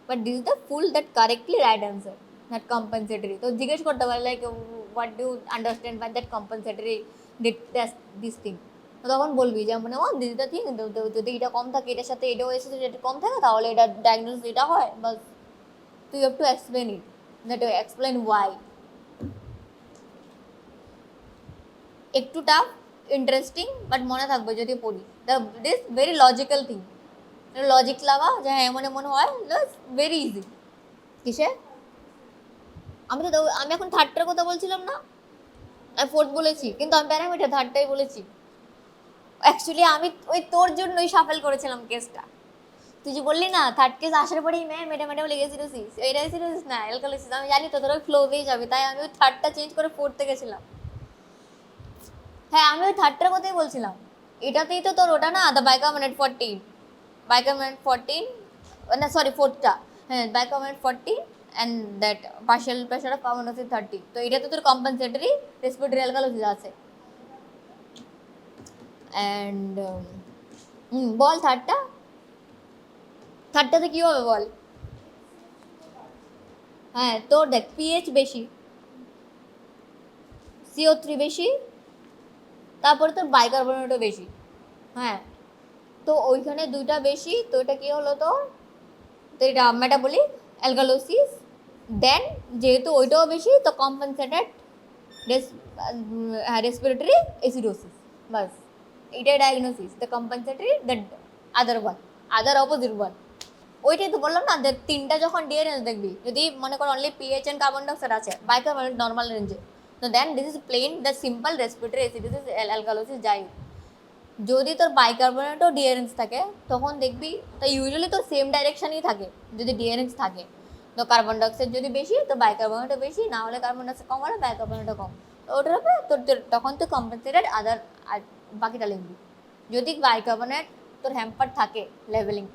but this is the full that correctly right answer, that compensatory. তো জিজ্ঞেস করতে পারে like what do understand by that compensatory this thing. তখন বলবি যে মানে দিস ইজ দ্য থিং, যদি এটা কম থাকে, এটার সাথে এটাও এসেছে, যেটা কম থাকে, তাহলে এটা ডায়াগনোসিস এটা হয়, বাস। তুই have to explain it, that explain why. একটু টাফ, ইন্টারেস্টিং, বাট মনে থাকবে যদি পড়ি। This very logical thing, logic লাগা যে হ্যাঁ এমন এমন হয়, জাস্ট ভেরি ইজি। কিসে? আমি তো আমি এখন থার্ডটার কথা বলছিলাম না, আমি ফোর্থ বলেছি, কিন্তু আমি প্যারামিটার থার্ডটাই বলেছি। অ্যাকচুয়ালি আমি ওই তোর জন্যই সাফেল করেছিলাম কেসটা। তুই যে বললি না থার্ড কেস আসার পরেই ম্যাডাম লেগেছিলিস, এইটাই সিরিয়াস না অ্যালকালিসিস, আমি জানি তো তোর ওই ফ্লোতেই যাবে, তাই আমি ওই থার্ডটা চেঞ্জ করে ফোর্থে গেছিলাম। হ্যাঁ আমি ওই থার্ডটার কথাই বলছিলাম, এটাতেই তো তোর ওটা না, দ্য বাইকার্বনেট 14, বাইকার্বনেট 14, না সরি ফোর্থটা, হ্যাঁ bicarbonate 40 and that partial pressure of carbon dioxide 30। তো এটাতে তোর কম্পেনসেটরি রেসপিরেটরি অ্যালকালিসিস আছে। অ্যান্ড বল থার্ডটাতে কী হবে বল? হ্যাঁ তোর দেখ পিএইচ বেশি, CO3 বেশি, তারপরে তোর বাইকার্বনেটও বেশি। হ্যাঁ তো ওইখানে দুইটা বেশি, তো এটা কী হলো তোর, তো এটা মেটাবলিক অ্যালকালোসিস। দেন যেহেতু ওইটাও বেশি, তো কম্পেনসেটেড রেসপিরেটরি অ্যাসিডোসিস, বাস এইটাই diagnosis. The compensatory that other one, other opposite one. ওইটাই তো বললাম না, দেখ তিনটা যখন ডিএনএস দেখবি, যদি মনে কর only pH and carbon dioxide আছে, বাইকার্বনেট নর্মাল রেঞ্জে, তো then this is plain the simple respiratory acidosis alkalosis যাই। যদি তোর বাইকার্বনেটও ডিএনএস থাকে, তখন দেখবি তো ইউজুয়ালি তো সেম ডাইরেকশানই থাকে যদি ডিএনএস থাকে। তো কার্বন ডাইঅক্সাইড যদি বেশি, তো বাইকার্বনেটও বেশি, না হলে কার্বন ডাইঅক্সাইড কম হলে বাইকার্বনেটও কম। তো ওটার উপরে তোর তখন তো কম্পেনসেটেড আদার, আর বাকিটা লিখবি। যদি বাইকার্বনেট তোর হ্যাম্পার থাকে লেভেলিং,